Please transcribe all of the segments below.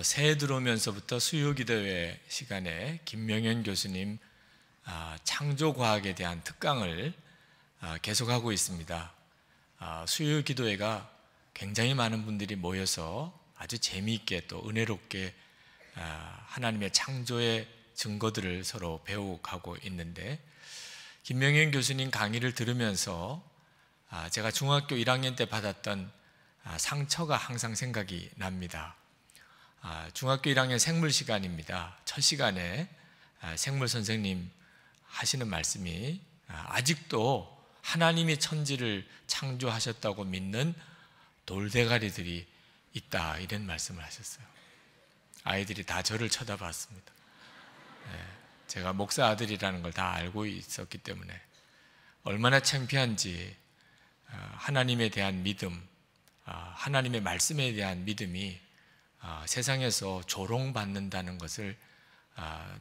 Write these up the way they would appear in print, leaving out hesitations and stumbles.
새해 들어오면서부터 수요기도회 시간에 김명현 교수님 창조과학에 대한 특강을 계속하고 있습니다. 수요기도회가 굉장히 많은 분들이 모여서 아주 재미있게 또 은혜롭게 하나님의 창조의 증거들을 서로 배워가고 있는데, 김명현 교수님 강의를 들으면서 제가 중학교 1학년 때 받았던 상처가 항상 생각이 납니다. 중학교 1학년 생물 시간입니다. 첫 시간에 생물 선생님 하시는 말씀이 아직도 하나님이 천지를 창조하셨다고 믿는 돌대가리들이 있다, 이런 말씀을 하셨어요. 아이들이 다 저를 쳐다봤습니다. 제가 목사 아들이라는 걸 다 알고 있었기 때문에 얼마나 창피한지, 하나님에 대한 믿음, 하나님의 말씀에 대한 믿음이 세상에서 조롱받는다는 것을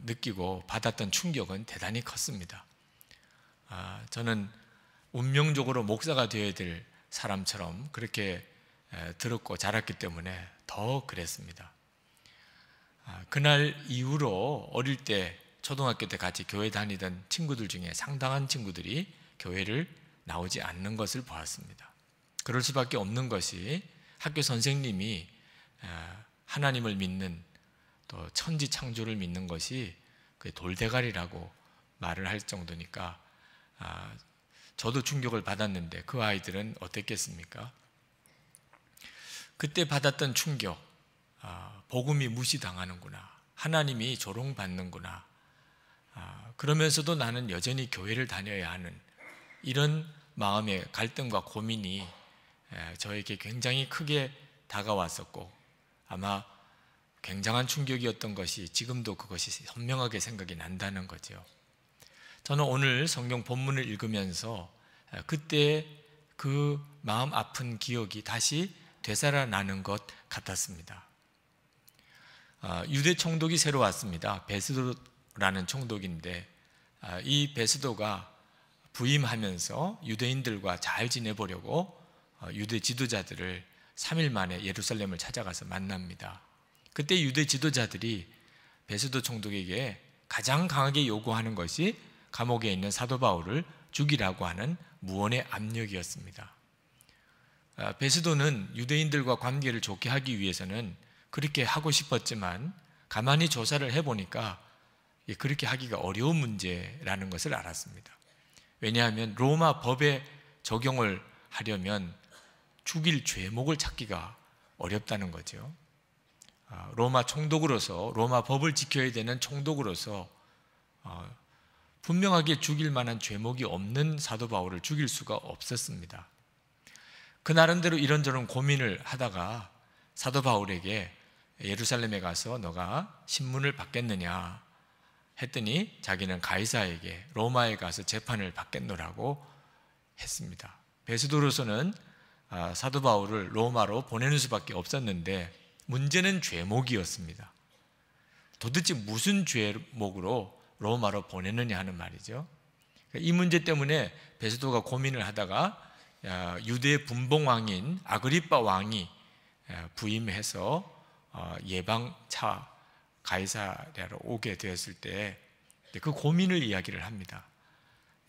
느끼고 받았던 충격은 대단히 컸습니다. 저는 운명적으로 목사가 되어야 될 사람처럼 그렇게 들었고 자랐기 때문에 더 그랬습니다. 그날 이후로 어릴 때, 초등학교 때 같이 교회 다니던 친구들 중에 상당한 친구들이 교회를 나오지 않는 것을 보았습니다. 그럴 수밖에 없는 것이, 학교 선생님이 하나님을 믿는, 또 천지 창조를 믿는 것이 돌대가리라고 말을 할 정도니까 저도 충격을 받았는데 그 아이들은 어땠겠습니까? 그때 받았던 충격, 복음이 무시당하는구나, 하나님이 조롱받는구나, 그러면서도 나는 여전히 교회를 다녀야 하는 이런 마음의 갈등과 고민이 저에게 굉장히 크게 다가왔었고, 아마 굉장한 충격이었던 것이 지금도 그것이 선명하게 생각이 난다는 거죠. 저는 오늘 성경 본문을 읽으면서 그때 그 마음 아픈 기억이 다시 되살아나는 것 같았습니다. 유대 총독이 새로 왔습니다. 베스도라는 총독인데, 이 베스도가 부임하면서 유대인들과 잘 지내보려고 유대 지도자들을 3일 만에 예루살렘을 찾아가서 만납니다. 그때 유대 지도자들이 베스도 총독에게 가장 강하게 요구하는 것이 감옥에 있는 사도 바울을 죽이라고 하는 무언의 압력이었습니다. 베스도는 유대인들과 관계를 좋게 하기 위해서는 그렇게 하고 싶었지만, 가만히 조사를 해보니까 그렇게 하기가 어려운 문제라는 것을 알았습니다. 왜냐하면 로마 법에 적용을 하려면 죽일 죄목을 찾기가 어렵다는 거죠. 로마 총독으로서, 로마 법을 지켜야 되는 총독으로서 분명하게 죽일 만한 죄목이 없는 사도 바울을 죽일 수가 없었습니다. 그 나름대로 이런저런 고민을 하다가 사도 바울에게 예루살렘에 가서 너가 신문을 받겠느냐 했더니, 자기는 가이사에게, 로마에 가서 재판을 받겠노라고 했습니다. 베스도로서는 사도 바울을 로마로 보내는 수밖에 없었는데, 문제는 죄목이었습니다. 도대체 무슨 죄목으로 로마로 보내느냐 하는 말이죠. 이 문제 때문에 베스도가 고민을 하다가 유대 분봉왕인 아그리빠 왕이 부임해서 예방차 가이사랴로 오게 되었을 때 그 고민을 이야기를 합니다.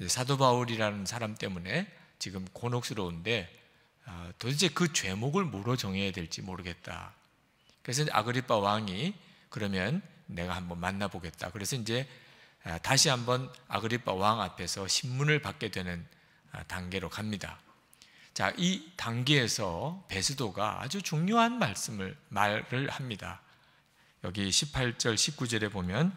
사도 바울이라는 사람 때문에 지금 곤혹스러운데 도대체 그 죄목을 뭐로 정해야 될지 모르겠다. 그래서 아그리빠 왕이 그러면 내가 한번 만나보겠다. 그래서 이제 다시 한번 아그리빠 왕 앞에서 신문을 받게 되는 단계로 갑니다. 자, 이 단계에서 베스도가 아주 중요한 말을 합니다. 여기 18절 19절에 보면,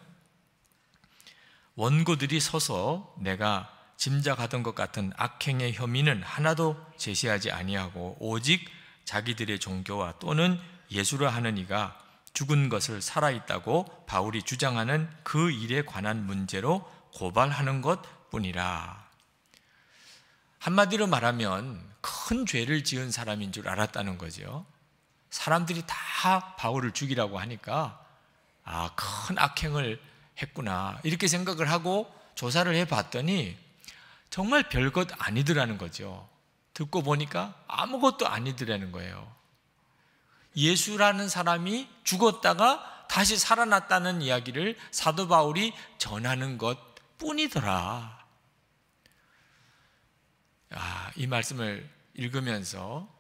원고들이 서서 내가 짐작하던 것 같은 악행의 혐의는 하나도 제시하지 아니하고 오직 자기들의 종교와 또는 예수라 하는 이가 죽은 것을 살아있다고 바울이 주장하는 그 일에 관한 문제로 고발하는 것뿐이라. 한마디로 말하면 큰 죄를 지은 사람인 줄 알았다는 거죠. 사람들이 다 바울을 죽이라고 하니까 큰 악행을 했구나, 이렇게 생각을 하고 조사를 해봤더니 정말 별것 아니더라는 거죠. 듣고 보니까 아무것도 아니더라는 거예요. 예수라는 사람이 죽었다가 다시 살아났다는 이야기를 사도 바울이 전하는 것 뿐이더라. 이 말씀을 읽으면서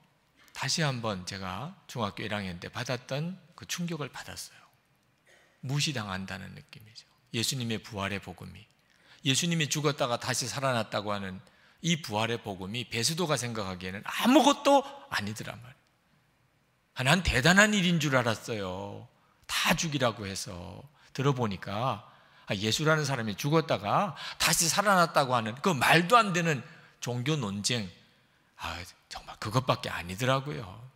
다시 한번 제가 중학교 1학년 때 받았던 그 충격을 받았어요. 무시당한다는 느낌이죠. 예수님의 부활의 복음이, 예수님이 죽었다가 다시 살아났다고 하는 이 부활의 복음이 베스도가 생각하기에는 아무것도 아니더란 말이에요. 난 대단한 일인 줄 알았어요. 다 죽이라고 해서. 들어보니까 예수라는 사람이 죽었다가 다시 살아났다고 하는 그 말도 안 되는 종교 논쟁, 정말 그것밖에 아니더라고요.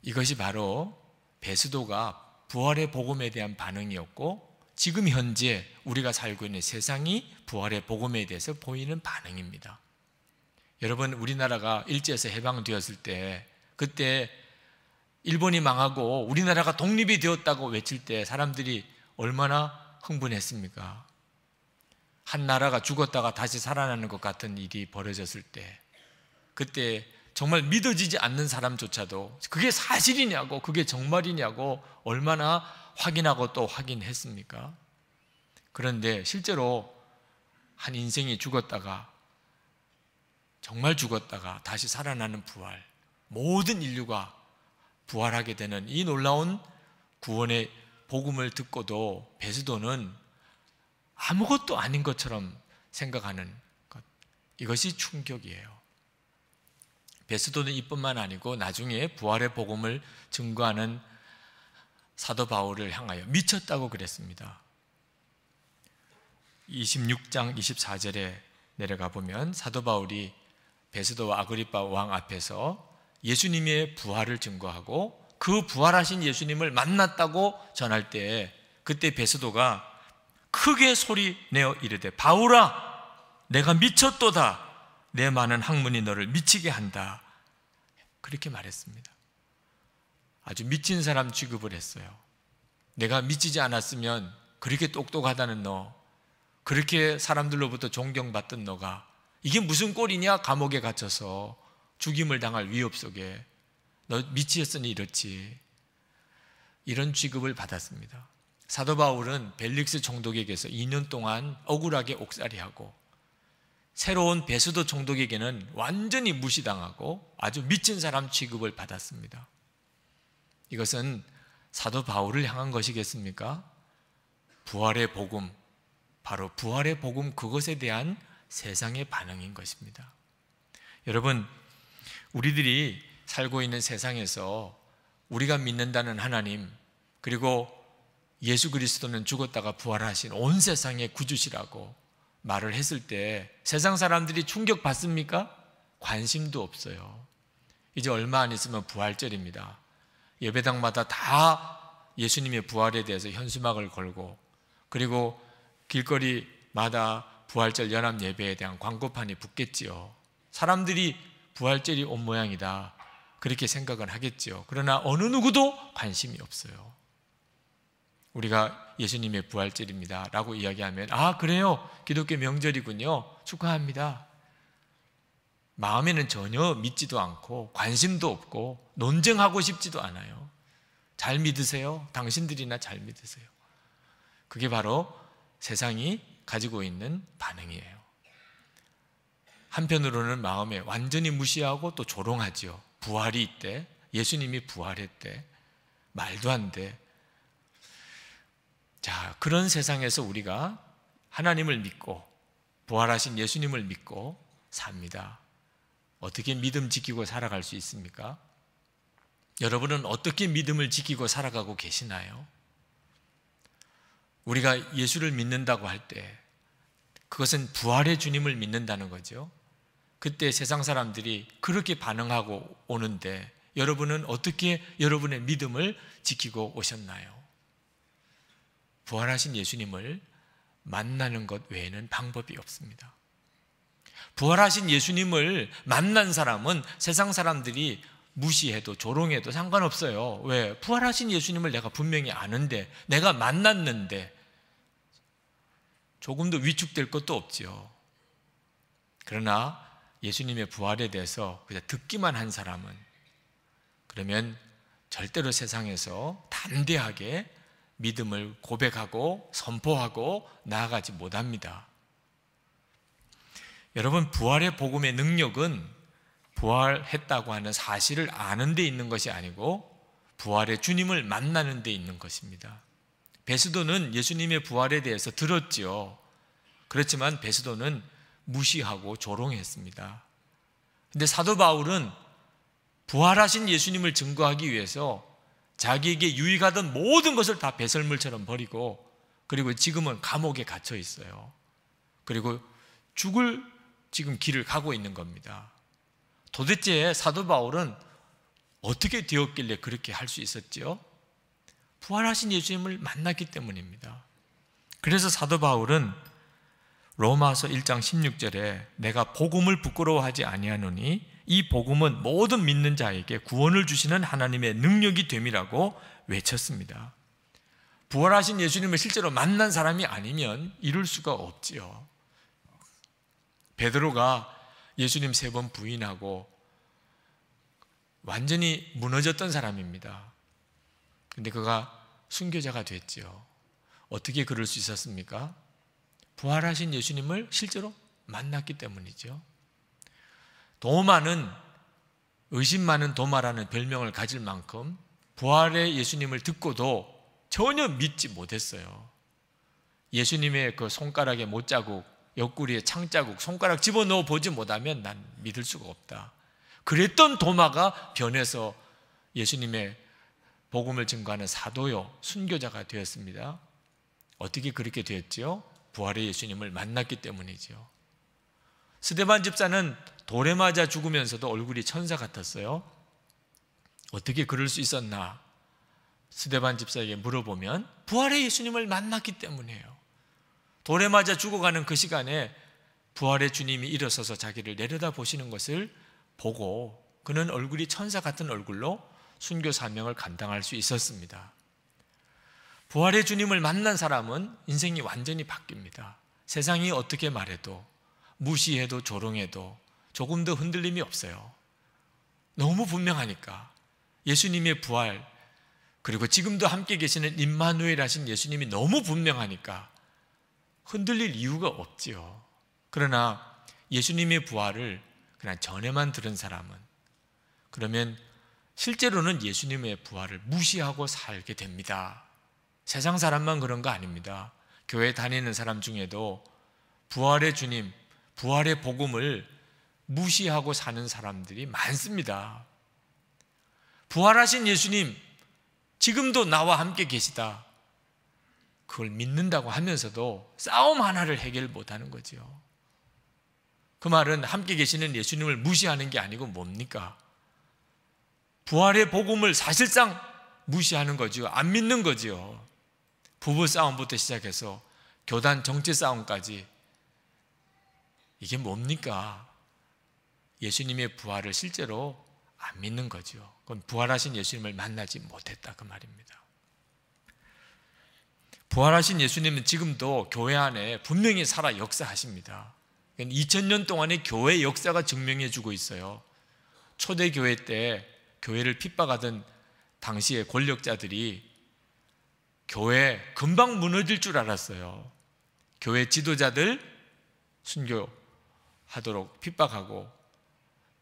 이것이 바로 베스도가 부활의 복음에 대한 반응이었고, 지금 현재 우리가 살고 있는 세상이 부활의 복음에 대해서 보이는 반응입니다. 여러분, 우리나라가 일제에서 해방되었을 때, 그때 일본이 망하고 우리나라가 독립이 되었다고 외칠 때 사람들이 얼마나 흥분했습니까? 한 나라가 죽었다가 다시 살아나는 것 같은 일이 벌어졌을 때, 그때 정말 믿어지지 않는 사람조차도 그게 사실이냐고, 그게 정말이냐고 얼마나 확인하고 또 확인했습니까? 그런데 실제로 한 인생이 죽었다가, 정말 죽었다가 다시 살아나는 부활, 모든 인류가 부활하게 되는 이 놀라운 구원의 복음을 듣고도 베스도는 아무것도 아닌 것처럼 생각하는 것, 이것이 충격이에요. 베스도는 이뿐만 아니고 나중에 부활의 복음을 증거하는 사도 바울을 향하여 미쳤다고 그랬습니다. 26장 24절에 내려가 보면 사도 바울이 베스도와 아그리빠 왕 앞에서 예수님의 부활을 증거하고 그 부활하신 예수님을 만났다고 전할 때, 그때 베스도가 크게 소리 내어 이르되, 바울아, 내가 미쳤도다. 내 많은 학문이 너를 미치게 한다. 그렇게 말했습니다. 아주 미친 사람 취급을 했어요. 내가 미치지 않았으면 그렇게 똑똑하다는 너, 그렇게 사람들로부터 존경받던 너가 이게 무슨 꼴이냐? 감옥에 갇혀서 죽임을 당할 위협 속에 너 미치었으니 이렇지. 이런 취급을 받았습니다. 사도 바울은 벨릭스 총독에게서 2년 동안 억울하게 옥살이하고, 새로운 베스도 총독에게는 완전히 무시당하고 아주 미친 사람 취급을 받았습니다. 이것은 사도 바울을 향한 것이겠습니까? 부활의 복음, 바로 부활의 복음, 그것에 대한 세상의 반응인 것입니다. 여러분, 우리들이 살고 있는 세상에서 우리가 믿는다는 하나님, 그리고 예수 그리스도는 죽었다가 부활하신 온 세상의 구주시라고 말을 했을 때 세상 사람들이 충격받습니까? 관심도 없어요. 이제 얼마 안 있으면 부활절입니다. 예배당마다 다 예수님의 부활에 대해서 현수막을 걸고, 그리고 길거리마다 부활절 연합 예배에 대한 광고판이 붙겠지요. 사람들이 부활절이 온 모양이다, 그렇게 생각은 하겠지요. 그러나 어느 누구도 관심이 없어요. 우리가 예수님의 부활절입니다 라고 이야기하면, 그래요, 기독교 명절이군요, 축하합니다. 마음에는 전혀 믿지도 않고 관심도 없고 논쟁하고 싶지도 않아요. 잘 믿으세요? 당신들이나 잘 믿으세요? 그게 바로 세상이 가지고 있는 반응이에요. 한편으로는 마음에 완전히 무시하고 또 조롱하지요. 부활이 있대, 예수님이 부활했대, 말도 안 돼. 자, 그런 세상에서 우리가 하나님을 믿고 부활하신 예수님을 믿고 삽니다. 어떻게 믿음 지키고 살아갈 수 있습니까? 여러분은 어떻게 믿음을 지키고 살아가고 계시나요? 우리가 예수를 믿는다고 할 때 그것은 부활의 주님을 믿는다는 거죠. 그때 세상 사람들이 그렇게 반응하고 오는데 여러분은 어떻게 여러분의 믿음을 지키고 오셨나요? 부활하신 예수님을 만나는 것 외에는 방법이 없습니다. 부활하신 예수님을 만난 사람은 세상 사람들이 무시해도 조롱해도 상관없어요. 왜? 부활하신 예수님을 내가 분명히 아는데, 내가 만났는데 조금도 위축될 것도 없지요. 그러나 예수님의 부활에 대해서 그냥 듣기만 한 사람은, 그러면 절대로 세상에서 담대하게 믿음을 고백하고 선포하고 나아가지 못합니다. 여러분, 부활의 복음의 능력은 부활했다고 하는 사실을 아는 데 있는 것이 아니고 부활의 주님을 만나는 데 있는 것입니다. 베스도는 예수님의 부활에 대해서 들었지요. 그렇지만 베스도는 무시하고 조롱했습니다. 근데 사도 바울은 부활하신 예수님을 증거하기 위해서 자기에게 유익하던 모든 것을 다 배설물처럼 버리고, 그리고 지금은 감옥에 갇혀 있어요. 그리고 죽을 지금 길을 가고 있는 겁니다. 도대체 사도 바울은 어떻게 되었길래 그렇게 할 수 있었지요? 부활하신 예수님을 만났기 때문입니다. 그래서 사도 바울은 로마서 1장 16절에 내가 복음을 부끄러워하지 아니하노니 이 복음은 모든 믿는 자에게 구원을 주시는 하나님의 능력이 됨이라고 외쳤습니다. 부활하신 예수님을 실제로 만난 사람이 아니면 이룰 수가 없지요. 베드로가 예수님 3번 부인하고 완전히 무너졌던 사람입니다. 근데 그가 순교자가 됐지요. 어떻게 그럴 수 있었습니까? 부활하신 예수님을 실제로 만났기 때문이죠. 도마는, 의심 많은 도마라는 별명을 가질 만큼 부활의 예수님을 듣고도 전혀 믿지 못했어요. 예수님의 그 손가락에 못자국, 옆구리에 창자국, 손가락 집어넣어 보지 못하면 난 믿을 수가 없다. 그랬던 도마가 변해서 예수님의 복음을 증거하는 사도요, 순교자가 되었습니다. 어떻게 그렇게 되었지요? 부활의 예수님을 만났기 때문이죠. 스데반 집사는 돌에 맞아 죽으면서도 얼굴이 천사 같았어요. 어떻게 그럴 수 있었나? 스데반 집사에게 물어보면 부활의 예수님을 만났기 때문이에요. 돌에 맞아 죽어가는 그 시간에 부활의 주님이 일어서서 자기를 내려다보시는 것을 보고 그는 얼굴이 천사 같은 얼굴로 순교 사명을 감당할 수 있었습니다. 부활의 주님을 만난 사람은 인생이 완전히 바뀝니다. 세상이 어떻게 말해도, 무시해도 조롱해도 조금 더 흔들림이 없어요. 너무 분명하니까. 예수님의 부활, 그리고 지금도 함께 계시는 임마누엘 하신 예수님이 너무 분명하니까 흔들릴 이유가 없지요. 그러나 예수님의 부활을 그냥 전에만 들은 사람은, 그러면 실제로는 예수님의 부활을 무시하고 살게 됩니다. 세상 사람만 그런 거 아닙니다. 교회 다니는 사람 중에도 부활의 주님, 부활의 복음을 무시하고 사는 사람들이 많습니다. 부활하신 예수님, 지금도 나와 함께 계시다, 그걸 믿는다고 하면서도 싸움 하나를 해결 못하는 거죠. 그 말은 함께 계시는 예수님을 무시하는 게 아니고 뭡니까? 부활의 복음을 사실상 무시하는 거죠. 안 믿는 거죠. 부부 싸움부터 시작해서 교단 정치 싸움까지. 이게 뭡니까? 예수님의 부활을 실제로 안 믿는 거죠. 그건 부활하신 예수님을 만나지 못했다, 그 말입니다. 부활하신 예수님은 지금도 교회 안에 분명히 살아 역사하십니다. 2000년 동안의 교회 역사가 증명해 주고 있어요. 초대교회 때 교회를 핍박하던 당시의 권력자들이 교회 금방 무너질 줄 알았어요. 교회 지도자들 순교하도록 핍박하고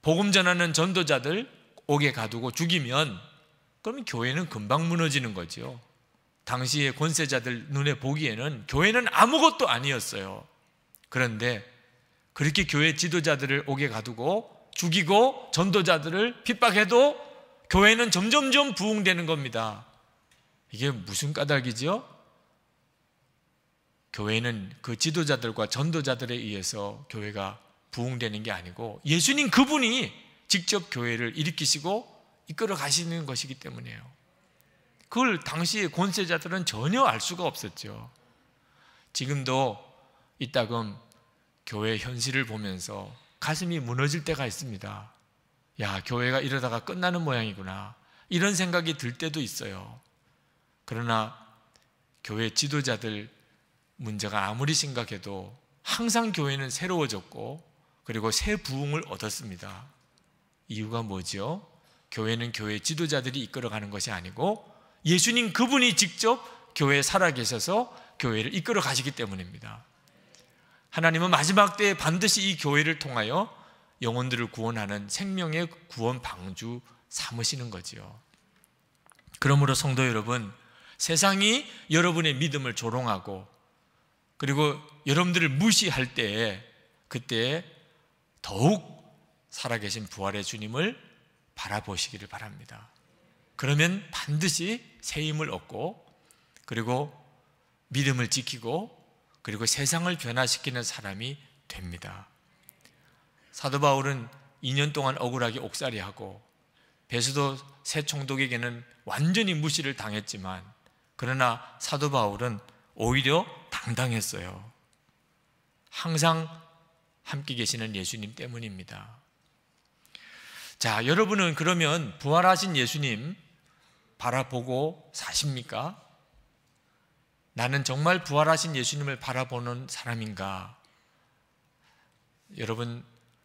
복음 전하는 전도자들 옥에 가두고 죽이면 그러면 교회는 금방 무너지는 거죠. 당시의 권세자들 눈에 보기에는 교회는 아무것도 아니었어요. 그런데 그렇게 교회 지도자들을 옥에 가두고 죽이고 전도자들을 핍박해도 교회는 점점점 부흥되는 겁니다. 이게 무슨 까닭이죠? 교회는 그 지도자들과 전도자들에 의해서 교회가 부흥되는 게 아니고 예수님 그분이 직접 교회를 일으키시고 이끌어 가시는 것이기 때문이에요. 그걸 당시의 권세자들은 전혀 알 수가 없었죠. 지금도 이따금 교회 현실을 보면서 가슴이 무너질 때가 있습니다. 야, 교회가 이러다가 끝나는 모양이구나, 이런 생각이 들 때도 있어요. 그러나 교회 지도자들 문제가 아무리 심각해도 항상 교회는 새로워졌고 그리고 새 부흥을 얻었습니다. 이유가 뭐죠? 교회는 교회 지도자들이 이끌어가는 것이 아니고 예수님 그분이 직접 교회에 살아계셔서 교회를 이끌어 가시기 때문입니다. 하나님은 마지막 때에 반드시 이 교회를 통하여 영혼들을 구원하는 생명의 구원 방주 삼으시는 거지요. 그러므로 성도 여러분, 세상이 여러분의 믿음을 조롱하고 그리고 여러분들을 무시할 때에 그때 더욱 살아계신 부활의 주님을 바라보시기를 바랍니다. 그러면 반드시 새 힘을 얻고 그리고 믿음을 지키고 그리고 세상을 변화시키는 사람이 됩니다. 사도 바울은 2년 동안 억울하게 옥살이하고 베스도 새 총독에게는 완전히 무시를 당했지만 그러나 사도 바울은 오히려 당당했어요. 항상 함께 계시는 예수님 때문입니다. 자, 여러분은 그러면 부활하신 예수님 바라보고 사십니까? 나는 정말 부활하신 예수님을 바라보는 사람인가? 여러분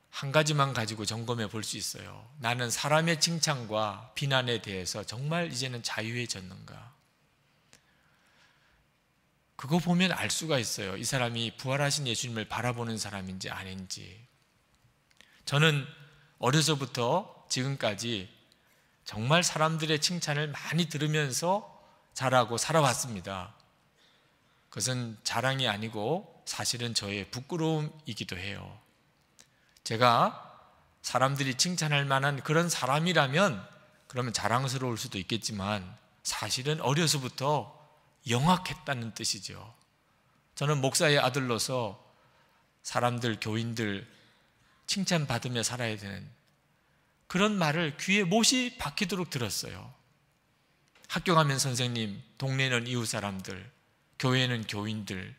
한 가지만 가지고 점검해 볼 수 있어요. 나는 사람의 칭찬과 비난에 대해서 정말 이제는 자유해졌는가? 그거 보면 알 수가 있어요. 이 사람이 부활하신 예수님을 바라보는 사람인지 아닌지. 저는 어려서부터 지금까지 정말 사람들의 칭찬을 많이 들으면서 자라고 살아왔습니다. 그것은 자랑이 아니고 사실은 저의 부끄러움이기도 해요. 제가 사람들이 칭찬할 만한 그런 사람이라면 그러면 자랑스러울 수도 있겠지만 사실은 어려서부터 영악했다는 뜻이죠. 저는 목사의 아들로서 사람들, 교인들 칭찬받으며 살아야 되는 그런 말을 귀에 못이 박히도록 들었어요. 학교 가면 선생님, 동네는 이웃 사람들, 교회는 교인들,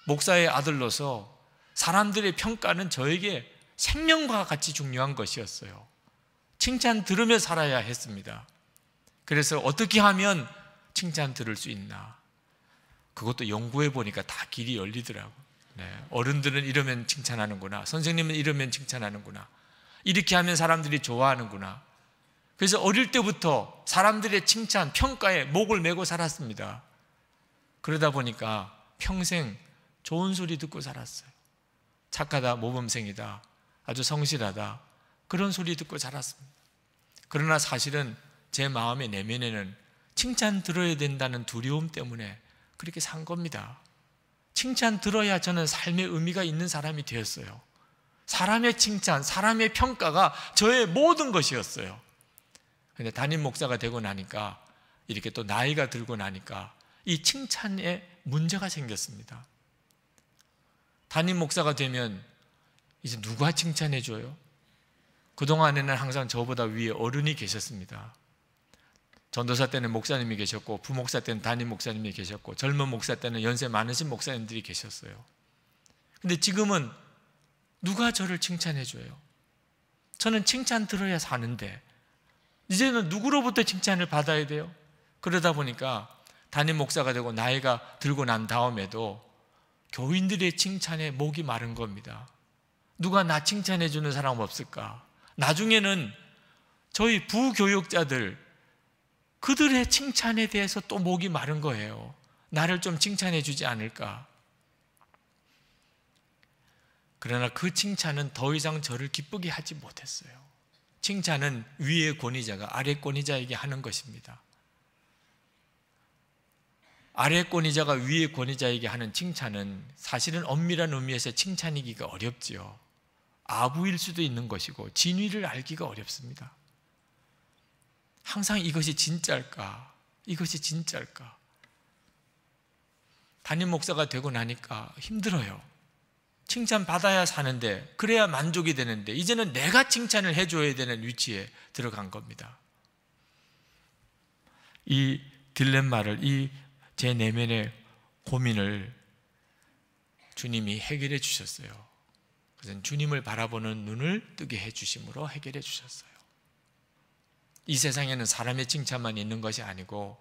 목사의 아들로서 사람들의 평가는 저에게 생명과 같이 중요한 것이었어요. 칭찬 들으며 살아야 했습니다. 그래서 어떻게 하면 칭찬 들을 수 있나? 그것도 연구해 보니까 다 길이 열리더라고요. 어른들은 이러면 칭찬하는구나. 선생님은 이러면 칭찬하는구나. 이렇게 하면 사람들이 좋아하는구나. 그래서 어릴 때부터 사람들의 칭찬, 평가에 목을 메고 살았습니다. 그러다 보니까 평생 좋은 소리 듣고 살았어요. 착하다, 모범생이다, 아주 성실하다, 그런 소리 듣고 자랐습니다. 그러나 사실은 제 마음의 내면에는 칭찬 들어야 된다는 두려움 때문에 그렇게 산 겁니다. 칭찬 들어야 저는 삶의 의미가 있는 사람이 되었어요. 사람의 칭찬, 사람의 평가가 저의 모든 것이었어요. 근데 담임 목사가 되고 나니까, 이렇게 또 나이가 들고 나니까 이 칭찬에 문제가 생겼습니다. 담임 목사가 되면 이제 누가 칭찬해 줘요? 그동안에는 항상 저보다 위에 어른이 계셨습니다. 전도사 때는 목사님이 계셨고, 부목사 때는 담임 목사님이 계셨고, 젊은 목사 때는 연세 많으신 목사님들이 계셨어요. 근데 지금은 누가 저를 칭찬해 줘요? 저는 칭찬 들어야 사는데 이제는 누구로부터 칭찬을 받아야 돼요? 그러다 보니까 담임 목사가 되고 나이가 들고 난 다음에도 교인들의 칭찬에 목이 마른 겁니다. 누가 나 칭찬해 주는 사람 없을까? 나중에는 저희 부교육자들, 그들의 칭찬에 대해서 또 목이 마른 거예요. 나를 좀 칭찬해 주지 않을까? 그러나 그 칭찬은 더 이상 저를 기쁘게 하지 못했어요. 칭찬은 위의 권위자가 아래 권위자에게 하는 것입니다. 아래 권위자가 위의 권위자에게 하는 칭찬은 사실은 엄밀한 의미에서 칭찬이기가 어렵지요. 아부일 수도 있는 것이고 진위를 알기가 어렵습니다. 항상 이것이 진짜일까? 이것이 진짜일까? 담임 목사가 되고 나니까 힘들어요. 칭찬 받아야 사는데, 그래야 만족이 되는데 이제는 내가 칭찬을 해줘야 되는 위치에 들어간 겁니다. 이 딜레마를, 이 제 내면의 고민을 주님이 해결해 주셨어요. 그래서 주님을 바라보는 눈을 뜨게 해 주심으로 해결해 주셨어요. 이 세상에는 사람의 칭찬만 있는 것이 아니고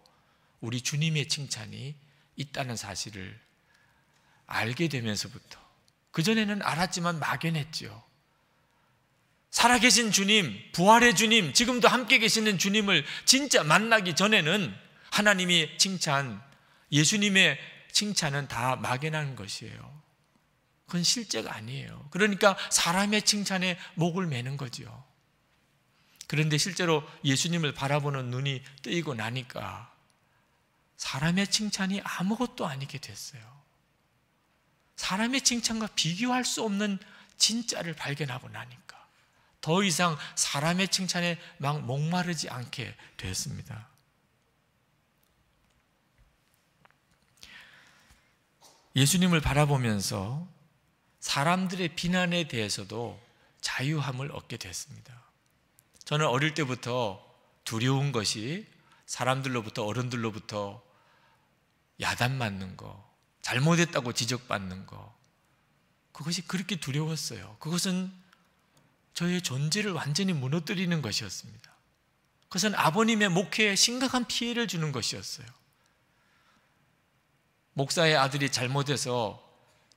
우리 주님의 칭찬이 있다는 사실을 알게 되면서부터, 그전에는 알았지만 막연했죠. 살아계신 주님, 부활의 주님, 지금도 함께 계시는 주님을 진짜 만나기 전에는 하나님이 칭찬, 예수님의 칭찬은 다 막연한 것이에요. 그건 실제가 아니에요. 그러니까 사람의 칭찬에 목을 매는 거죠. 그런데 실제로 예수님을 바라보는 눈이 뜨이고 나니까 사람의 칭찬이 아무것도 아니게 됐어요. 사람의 칭찬과 비교할 수 없는 진짜를 발견하고 나니까 더 이상 사람의 칭찬에 막 목마르지 않게 됐습니다. 예수님을 바라보면서 사람들의 비난에 대해서도 자유함을 얻게 됐습니다. 저는 어릴 때부터 두려운 것이 사람들로부터, 어른들로부터 야단맞는 거, 잘못했다고 지적받는 거, 그것이 그렇게 두려웠어요. 그것은 저의 존재를 완전히 무너뜨리는 것이었습니다. 그것은 아버님의 목회에 심각한 피해를 주는 것이었어요. 목사의 아들이 잘못해서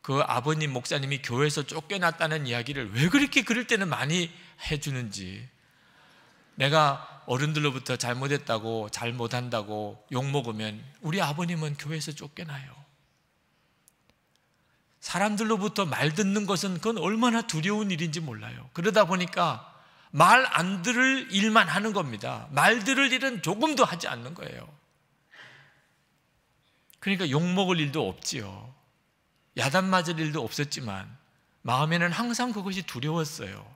그 아버님 목사님이 교회에서 쫓겨났다는 이야기를 왜 그렇게 그럴 때는 많이 해주는지, 내가 어른들로부터 잘못했다고, 잘못한다고 욕먹으면 우리 아버님은 교회에서 쫓겨나요. 사람들로부터 말 듣는 것은 그건 얼마나 두려운 일인지 몰라요. 그러다 보니까 말 안 들을 일만 하는 겁니다. 말 들을 일은 조금도 하지 않는 거예요. 그러니까 욕먹을 일도 없지요. 야단 맞을 일도 없었지만 마음에는 항상 그것이 두려웠어요.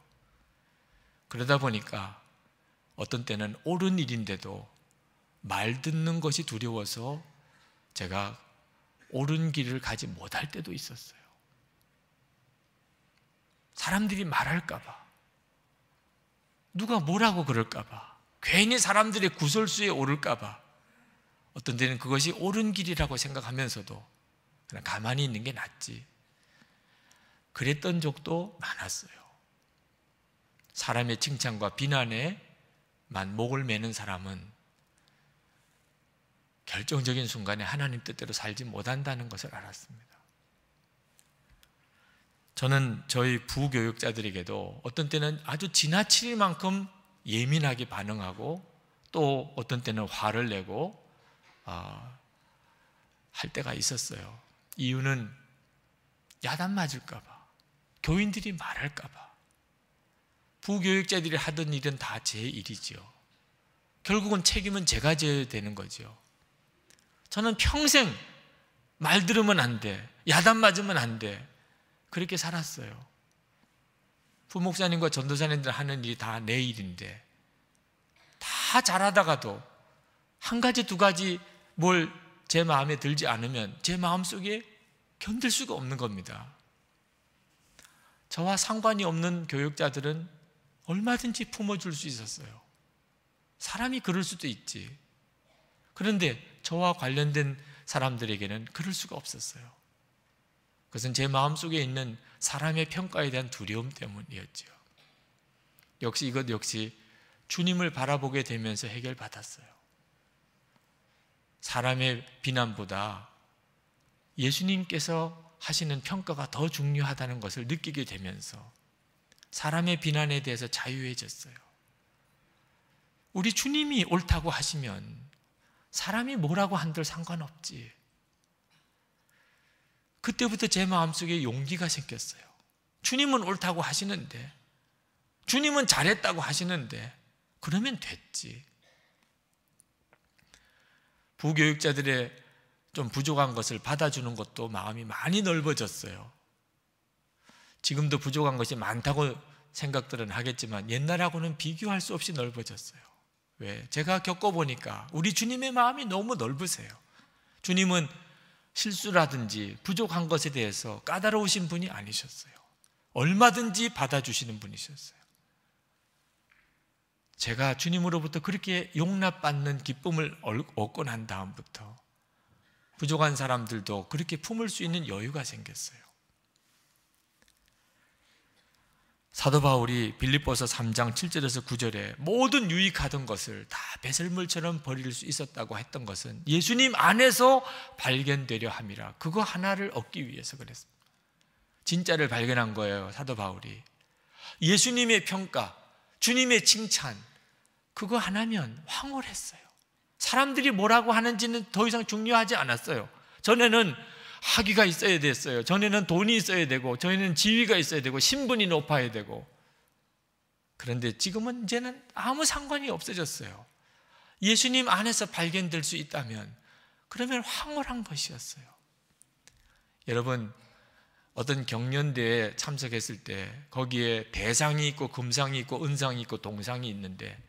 그러다 보니까 어떤 때는 옳은 일인데도 말 듣는 것이 두려워서 제가 옳은 길을 가지 못할 때도 있었어요. 사람들이 말할까 봐, 누가 뭐라고 그럴까 봐, 괜히 사람들의 구설수에 오를까 봐 어떤 때는 그것이 옳은 길이라고 생각하면서도 그냥 가만히 있는 게 낫지, 그랬던 적도 많았어요. 사람의 칭찬과 비난에만 목을 매는 사람은 결정적인 순간에 하나님 뜻대로 살지 못한다는 것을 알았습니다. 저는 저희 부교육자들에게도 어떤 때는 아주 지나칠 만큼 예민하게 반응하고 또 어떤 때는 화를 내고 할 때가 있었어요. 이유는 야단 맞을까 봐, 교인들이 말할까 봐. 부교육자들이 하던 일은 다 제 일이지요. 결국은 책임은 제가 져야 되는 거죠. 저는 평생 말 들으면 안 돼, 야단 맞으면 안 돼, 그렇게 살았어요. 부목사님과 전도사님들 하는 일이 다 내 일인데, 다 잘하다가도 한 가지 두 가지 뭘 제 마음에 들지 않으면 제 마음속에 견딜 수가 없는 겁니다. 저와 상관이 없는 교육자들은 얼마든지 품어줄 수 있었어요. 사람이 그럴 수도 있지. 그런데 저와 관련된 사람들에게는 그럴 수가 없었어요. 그것은 제 마음속에 있는 사람의 평가에 대한 두려움 때문이었죠. 역시 이것 역시 주님을 바라보게 되면서 해결받았어요. 사람의 비난보다 예수님께서 하시는 평가가 더 중요하다는 것을 느끼게 되면서 사람의 비난에 대해서 자유해졌어요. 우리 주님이 옳다고 하시면 사람이 뭐라고 한들 상관없지. 그때부터 제 마음속에 용기가 생겼어요. 주님은 옳다고 하시는데, 주님은 잘했다고 하시는데 그러면 됐지. 부교육자들의 좀 부족한 것을 받아주는 것도 마음이 많이 넓어졌어요. 지금도 부족한 것이 많다고 생각들은 하겠지만 옛날하고는 비교할 수 없이 넓어졌어요. 왜? 제가 겪어보니까 우리 주님의 마음이 너무 넓으세요. 주님은 실수라든지 부족한 것에 대해서 까다로우신 분이 아니셨어요. 얼마든지 받아주시는 분이셨어요. 제가 주님으로부터 그렇게 용납받는 기쁨을 얻고 난 다음부터 부족한 사람들도 그렇게 품을 수 있는 여유가 생겼어요. 사도 바울이 빌립보서 3장 7절에서 9절에 모든 유익하던 것을 다 배설물처럼 버릴 수 있었다고 했던 것은 예수님 안에서 발견되려 함이라, 그거 하나를 얻기 위해서 그랬습니다. 진짜를 발견한 거예요. 사도 바울이 예수님의 평가, 주님의 칭찬, 그거 하나면 황홀했어요. 사람들이 뭐라고 하는지는 더 이상 중요하지 않았어요. 전에는 학위가 있어야 됐어요. 전에는 돈이 있어야 되고, 전에는 지위가 있어야 되고, 신분이 높아야 되고. 그런데 지금은 이제는 아무 상관이 없어졌어요. 예수님 안에서 발견될 수 있다면 그러면 황홀한 것이었어요. 여러분, 어떤 경연대회에 참석했을 때 거기에 대상이 있고 금상이 있고 은상이 있고 동상이 있는데,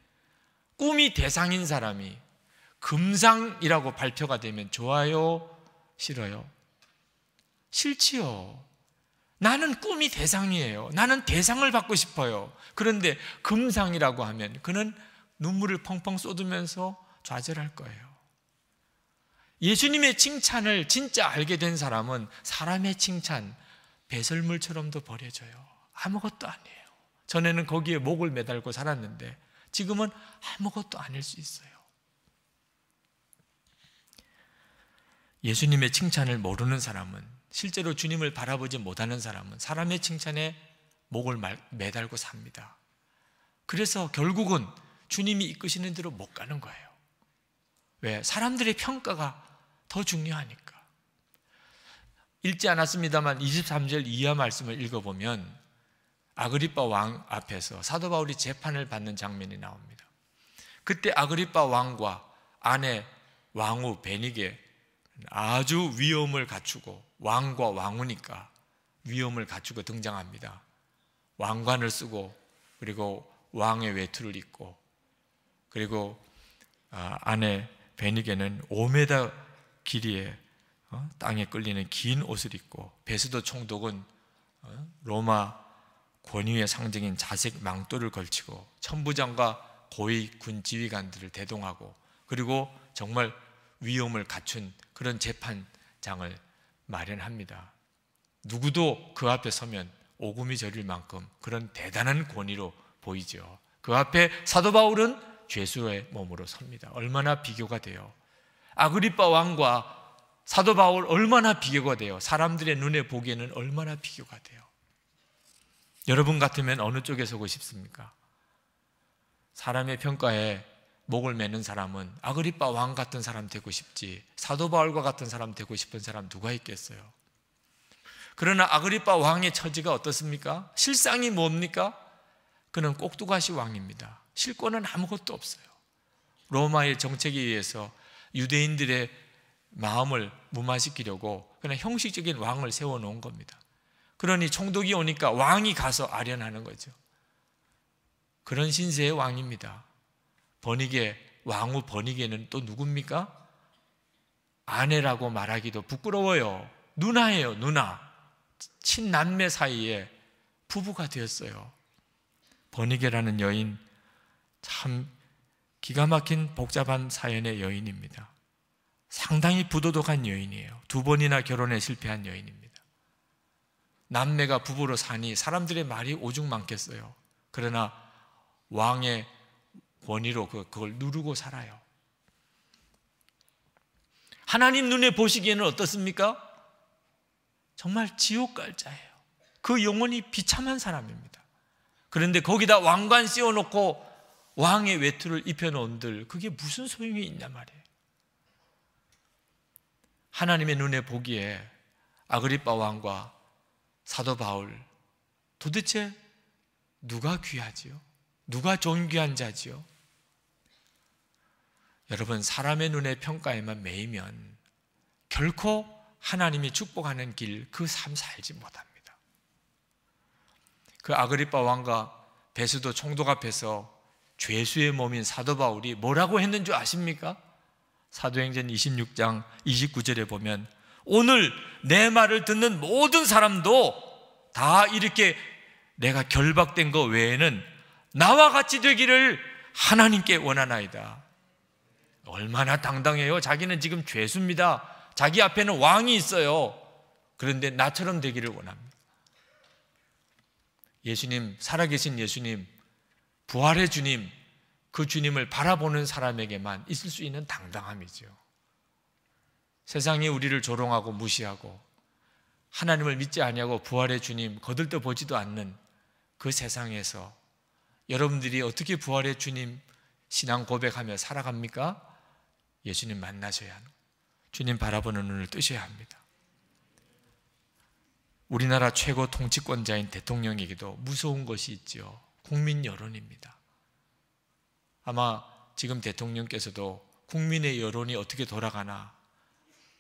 꿈이 대상인 사람이 금상이라고 발표가 되면 좋아요? 싫어요? 싫지요. 나는 꿈이 대상이에요. 나는 대상을 받고 싶어요. 그런데 금상이라고 하면 그는 눈물을 펑펑 쏟으면서 좌절할 거예요. 예수님의 칭찬을 진짜 알게 된 사람은 사람의 칭찬 배설물처럼도 버려져요. 아무것도 아니에요. 전에는 거기에 목을 매달고 살았는데 지금은 아무것도 아닐 수 있어요. 예수님의 칭찬을 모르는 사람은, 실제로 주님을 바라보지 못하는 사람은 사람의 칭찬에 목을 매달고 삽니다. 그래서 결국은 주님이 이끄시는 대로 못 가는 거예요. 왜? 사람들의 평가가 더 중요하니까. 읽지 않았습니다만 23절 이하 말씀을 읽어보면 아그리빠 왕 앞에서 사도 바울이 재판을 받는 장면이 나옵니다. 그때 아그리빠 왕과 아내 왕후 베니게 아주 위엄을 갖추고, 왕과 왕후니까 위엄을 갖추고 등장합니다. 왕관을 쓰고, 그리고 왕의 외투를 입고, 그리고 아내 베니게는 5m 길이의 땅에 끌리는 긴 옷을 입고, 베스도 총독은 로마 권위의 상징인 자색 망토를 걸치고 천부장과 고위 군 지휘관들을 대동하고, 그리고 정말 위엄을 갖춘 그런 재판장을 마련합니다. 누구도 그 앞에 서면 오금이 저릴 만큼 그런 대단한 권위로 보이죠. 그 앞에 사도 바울은 죄수의 몸으로 섭니다. 얼마나 비교가 돼요. 아그리빠 왕과 사도 바울 얼마나 비교가 돼요. 사람들의 눈에 보기에는 얼마나 비교가 돼요. 여러분 같으면 어느 쪽에 서고 싶습니까? 사람의 평가에 목을 매는 사람은 아그리빠 왕 같은 사람 되고 싶지, 사도 바울과 같은 사람 되고 싶은 사람 누가 있겠어요? 그러나 아그리빠 왕의 처지가 어떻습니까? 실상이 뭡니까? 그는 꼭두가시 왕입니다. 실권은 아무것도 없어요. 로마의 정책에 의해서 유대인들의 마음을 무마시키려고 그냥 형식적인 왕을 세워놓은 겁니다. 그러니 총독이 오니까 왕이 가서 아련하는 거죠. 그런 신세의 왕입니다. 버니게, 왕후 버니게는 또 누굽니까? 아내라고 말하기도 부끄러워요. 누나예요, 누나. 친남매 사이에 부부가 되었어요. 버니게라는 여인, 참 기가 막힌 복잡한 사연의 여인입니다. 상당히 부도덕한 여인이에요. 2번이나 결혼에 실패한 여인입니다. 남매가 부부로 사니 사람들의 말이 오죽 많겠어요. 그러나 왕의 권위로 그걸 누르고 살아요. 하나님 눈에 보시기에는 어떻습니까? 정말 지옥갈자예요. 그 영혼이 비참한 사람입니다. 그런데 거기다 왕관 씌워놓고 왕의 외투를 입혀놓은들 그게 무슨 소용이 있냐 말이에요. 하나님의 눈에 보기에 아그리빠 왕과 사도 바울, 도대체 누가 귀하지요? 누가 존귀한 자지요? 여러분, 사람의 눈의 평가에만 매이면 결코 하나님이 축복하는 길, 그 삶 살지 못합니다. 그 아그리빠 왕과 베스도 총독 앞에서 죄수의 몸인 사도 바울이 뭐라고 했는 줄 아십니까? 사도행전 26장 29절에 보면 오늘 내 말을 듣는 모든 사람도 다 이렇게 내가 결박된 것 외에는 나와 같이 되기를 하나님께 원하나이다. 얼마나 당당해요. 자기는 지금 죄수입니다. 자기 앞에는 왕이 있어요. 그런데 나처럼 되기를 원합니다. 예수님, 살아계신 예수님, 부활의 주님, 그 주님을 바라보는 사람에게만 있을 수 있는 당당함이죠. 세상이 우리를 조롱하고 무시하고 하나님을 믿지 아니하고 부활의 주님 거들떠 보지도 않는 그 세상에서 여러분들이 어떻게 부활의 주님 신앙 고백하며 살아갑니까? 예수님 만나셔야 하는, 주님 바라보는 눈을 뜨셔야 합니다. 우리나라 최고 통치권자인 대통령에게도 무서운 것이 있죠. 국민 여론입니다. 아마 지금 대통령께서도 국민의 여론이 어떻게 돌아가나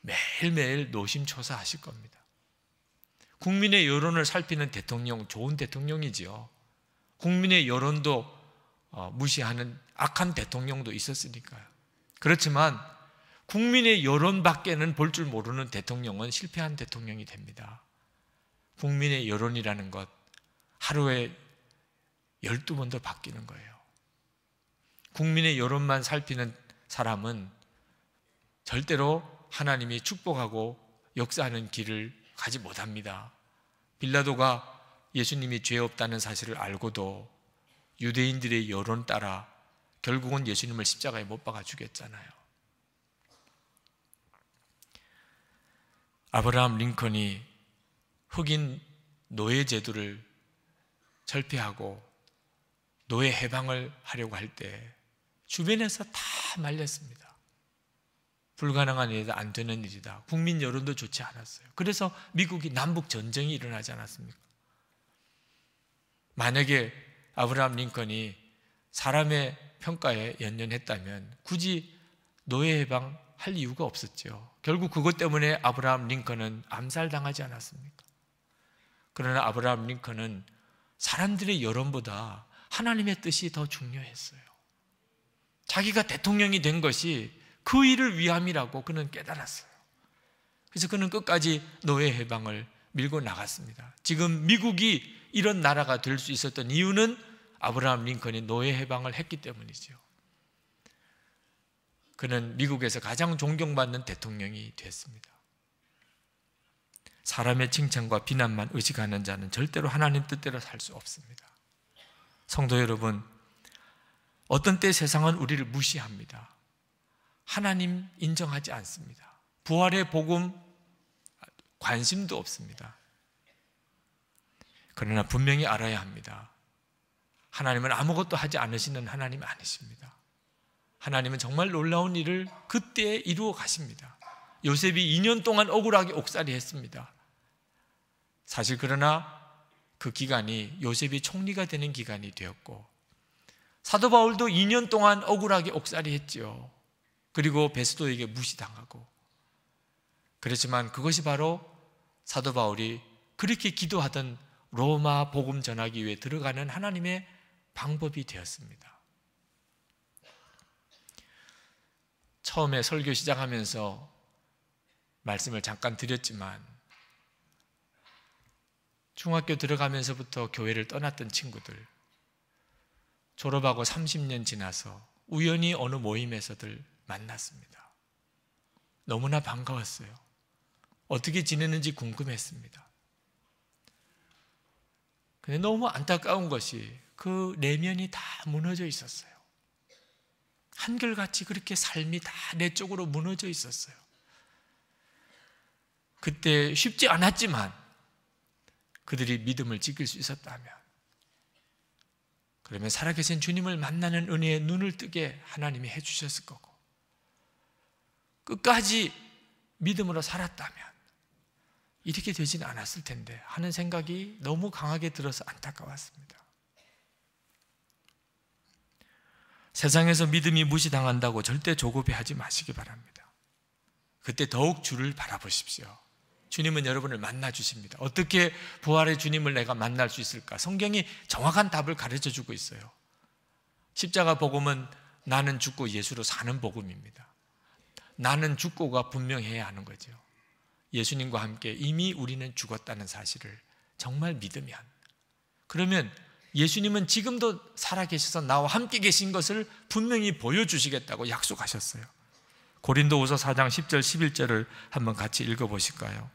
매일매일 노심초사하실 겁니다. 국민의 여론을 살피는 대통령, 좋은 대통령이지요. 국민의 여론도 무시하는 악한 대통령도 있었으니까요. 그렇지만 국민의 여론밖에는 볼 줄 모르는 대통령은 실패한 대통령이 됩니다. 국민의 여론이라는 것 하루에 12번도 바뀌는 거예요. 국민의 여론만 살피는 사람은 절대로 하나님이 축복하고 역사하는 길을 가지 못합니다. 빌라도가 예수님이 죄 없다는 사실을 알고도 유대인들의 여론 따라 결국은 예수님을 십자가에 못 박아 죽였잖아요. 아브라함 링컨이 흑인 노예 제도를 철폐하고 노예 해방을 하려고 할 때 주변에서 다 말렸습니다. 불가능한 일이다, 안 되는 일이다. 국민 여론도 좋지 않았어요. 그래서 미국이 남북 전쟁이 일어나지 않았습니까? 만약에 아브라함 링컨이 사람의 평가에 연연했다면 굳이 노예 해방할 이유가 없었죠. 결국 그것 때문에 아브라함 링컨은 암살당하지 않았습니까? 그러나 아브라함 링컨은 사람들의 여론보다 하나님의 뜻이 더 중요했어요. 자기가 대통령이 된 것이 그 일을 위함이라고 그는 깨달았어요. 그래서 그는 끝까지 노예 해방을 밀고 나갔습니다. 지금 미국이 이런 나라가 될 수 있었던 이유는 아브라함 링컨이 노예 해방을 했기 때문이죠. 그는 미국에서 가장 존경받는 대통령이 됐습니다. 사람의 칭찬과 비난만 의식하는 자는 절대로 하나님 뜻대로 살 수 없습니다. 성도 여러분, 어떤 때 세상은 우리를 무시합니다. 하나님 인정하지 않습니다. 부활의 복음 관심도 없습니다. 그러나 분명히 알아야 합니다. 하나님은 아무것도 하지 않으시는 하나님 아니십니다. 하나님은 정말 놀라운 일을 그때 이루어 가십니다. 요셉이 2년 동안 억울하게 옥살이 했습니다. 사실 그러나 그 기간이 요셉이 총리가 되는 기간이 되었고, 사도 바울도 2년 동안 억울하게 옥살이 했지요. 그리고 베스도에게 무시당하고. 그렇지만 그것이 바로 사도 바울이 그렇게 기도하던 로마 복음 전하기 위해 들어가는 하나님의 방법이 되었습니다. 처음에 설교 시작하면서 말씀을 잠깐 드렸지만, 중학교 들어가면서부터 교회를 떠났던 친구들, 졸업하고 30년 지나서 우연히 어느 모임에서들 만났습니다. 너무나 반가웠어요. 어떻게 지내는지 궁금했습니다. 근데 너무 안타까운 것이 그 내면이 다 무너져 있었어요. 한결같이 그렇게 삶이 다 내 쪽으로 무너져 있었어요. 그때 쉽지 않았지만 그들이 믿음을 지킬 수 있었다면, 그러면 살아계신 주님을 만나는 은혜에 눈을 뜨게 하나님이 해주셨을 거고, 끝까지 믿음으로 살았다면 이렇게 되지는 않았을 텐데 하는 생각이 너무 강하게 들어서 안타까웠습니다. 세상에서 믿음이 무시당한다고 절대 조급해하지 마시기 바랍니다. 그때 더욱 주를 바라보십시오. 주님은 여러분을 만나 주십니다. 어떻게 부활의 주님을 내가 만날 수 있을까? 성경이 정확한 답을 가르쳐 주고 있어요. 십자가 복음은 나는 죽고 예수로 사는 복음입니다. 나는 죽고가 분명해야 하는 거죠. 예수님과 함께 이미 우리는 죽었다는 사실을 정말 믿으면, 그러면 예수님은 지금도 살아계셔서 나와 함께 계신 것을 분명히 보여주시겠다고 약속하셨어요. 고린도후서 4장 10절 11절을 한번 같이 읽어보실까요?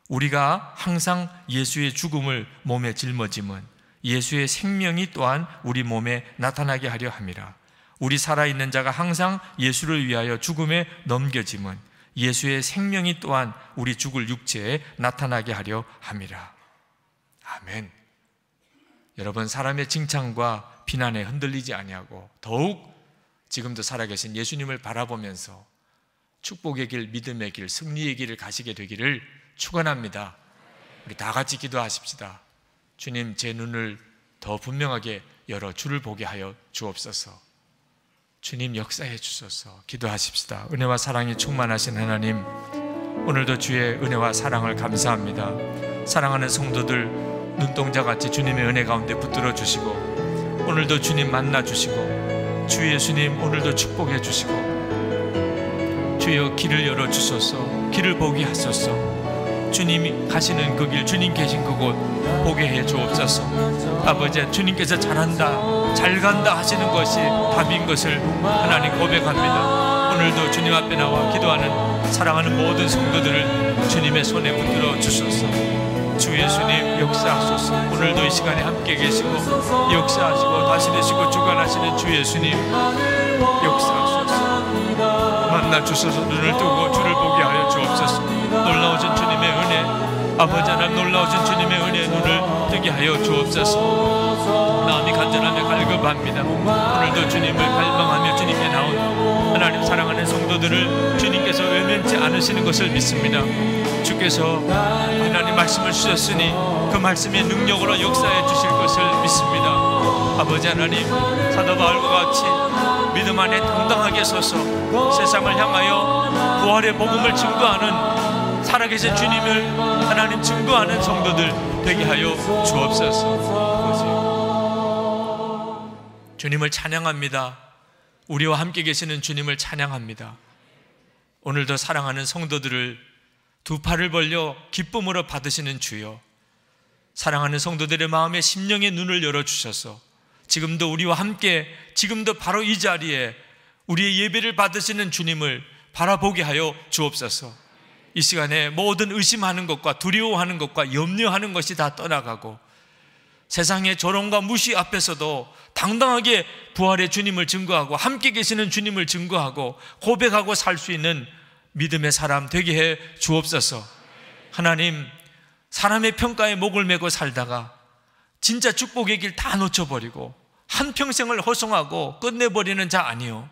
우리가 항상 예수의 죽음을 몸에 짊어짐은 예수의 생명이 또한 우리 몸에 나타나게 하려 함이라. 우리 살아있는 자가 항상 예수를 위하여 죽음에 넘겨짐은 예수의 생명이 또한 우리 죽을 육체에 나타나게 하려 함이라. 아멘. 여러분, 사람의 칭찬과 비난에 흔들리지 아니하고 더욱 지금도 살아계신 예수님을 바라보면서 축복의 길, 믿음의 길, 승리의 길을 가시게 되기를 축원합니다. 우리 다 같이 기도하십시다. 주님, 제 눈을 더 분명하게 열어 주를 보게 하여 주옵소서. 주님, 역사해 주소서. 기도하십시다. 은혜와 사랑이 충만하신 하나님, 오늘도 주의 은혜와 사랑을 감사합니다. 사랑하는 성도들 눈동자같이 주님의 은혜 가운데 붙들어 주시고, 오늘도 주님 만나 주시고, 주 예수님 오늘도 축복해 주시고, 주여 길을 열어 주소서. 길을 보게 하소서. 주님이 가시는 그 길, 주님 계신 그곳 보게 해 주옵소서. 아버지, 주님께서 잘한다, 잘 간다 하시는 것이 답인 것을 하나님 고백합니다. 오늘도 주님 앞에 나와 기도하는 사랑하는 모든 성도들을 주님의 손에 붙들어 주소서. 주 예수님 역사하소서. 오늘도 이 시간에 함께 계시고 역사하시고 다스리시고 주관하시는 주 예수님 역사하소서. 만나 주소서. 눈을 뜨고 주를 보게 하여 주옵소서. 놀라우신 주님의 은혜, 아버지 하나님 놀라우신 주님의 은혜의 눈을 뜨게 하여 주옵소서. 마음이 간절하며 갈급합니다. 오늘도 주님을 갈망하며 주님께 나온 하나님 사랑하는 성도들을 주님께서 외면치 않으시는 것을 믿습니다. 주께서 하나님 말씀을 주셨으니 그 말씀의 능력으로 역사해 주실 것을 믿습니다. 아버지 하나님, 사도 바울과 같이 믿음 안에 당당하게 서서 세상을 향하여 부활의 복음을 증거하는 살아계신 주님을 하나님 증거하는 성도들 되게 하여 주옵소서. 주님을 찬양합니다. 우리와 함께 계시는 주님을 찬양합니다. 오늘도 사랑하는 성도들을 두 팔을 벌려 기쁨으로 받으시는 주여, 사랑하는 성도들의 마음에 심령의 눈을 열어주셔서 지금도 우리와 함께, 지금도 바로 이 자리에 우리의 예배를 받으시는 주님을 바라보게 하여 주옵소서. 이 시간에 모든 의심하는 것과 두려워하는 것과 염려하는 것이 다 떠나가고 세상의 조롱과 무시 앞에서도 당당하게 부활의 주님을 증거하고 함께 계시는 주님을 증거하고 고백하고 살 수 있는 믿음의 사람 되게 해 주옵소서. 하나님, 사람의 평가에 목을 메고 살다가 진짜 축복의 길 다 놓쳐버리고 한평생을 허송하고 끝내버리는 자 아니요,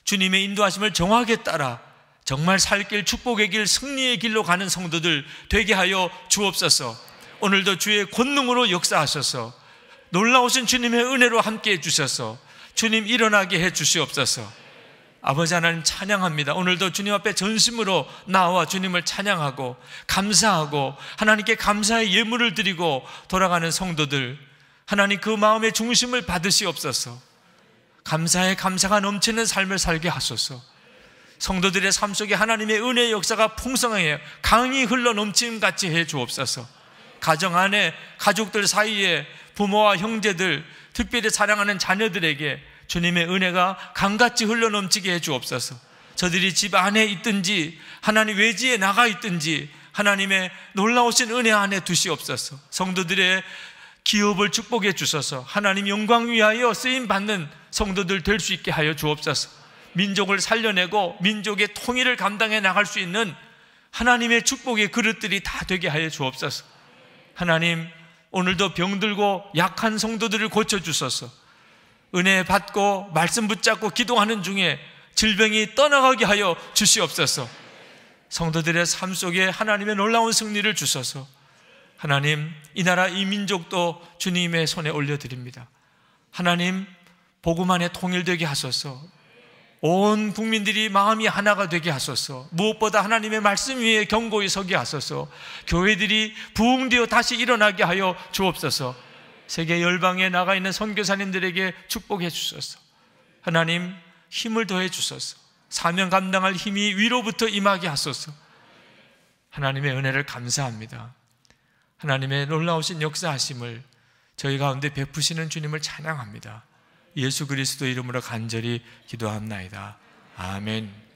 주님의 인도하심을 정확하게 따라 정말 살 길, 축복의 길, 승리의 길로 가는 성도들 되게 하여 주옵소서. 오늘도 주의 권능으로 역사하셔서 놀라우신 주님의 은혜로 함께 해주셔서 주님 일어나게 해 주시옵소서. 아버지 하나님 찬양합니다. 오늘도 주님 앞에 전심으로 나와 주님을 찬양하고 감사하고 하나님께 감사의 예물을 드리고 돌아가는 성도들, 하나님 그 마음의 중심을 받으시옵소서. 감사의 감사가 넘치는 삶을 살게 하소서. 성도들의 삶 속에 하나님의 은혜의 역사가 풍성하게 강이 흘러 넘치는 같이 해 주옵소서. 가정 안에, 가족들 사이에, 부모와 형제들, 특별히 사랑하는 자녀들에게 주님의 은혜가 강같이 흘러넘치게 해 주옵소서. 저들이 집 안에 있든지 하나님 외지에 나가 있든지 하나님의 놀라우신 은혜 안에 두시옵소서. 성도들의 기업을 축복해 주셔서 하나님 영광 위하여 쓰임받는 성도들 될 수 있게 하여 주옵소서. 민족을 살려내고 민족의 통일을 감당해 나갈 수 있는 하나님의 축복의 그릇들이 다 되게 하여 주옵소서. 하나님, 오늘도 병들고 약한 성도들을 고쳐주소서. 은혜 받고 말씀 붙잡고 기도하는 중에 질병이 떠나가게 하여 주시옵소서. 성도들의 삶 속에 하나님의 놀라운 승리를 주셔서 하나님, 이 나라 이 민족도 주님의 손에 올려드립니다. 하나님, 복음 안에 통일되게 하소서. 온 국민들이 마음이 하나가 되게 하소서. 무엇보다 하나님의 말씀 위에 견고히 서게 하소서. 교회들이 부흥되어 다시 일어나게 하여 주옵소서. 세계 열방에 나가 있는 선교사님들에게 축복해 주소서. 하나님, 힘을 더해 주소서. 사명 감당할 힘이 위로부터 임하게 하소서. 하나님의 은혜를 감사합니다. 하나님의 놀라우신 역사하심을 저희 가운데 베푸시는 주님을 찬양합니다. 예수 그리스도 이름으로 간절히 기도합나이다. 아멘.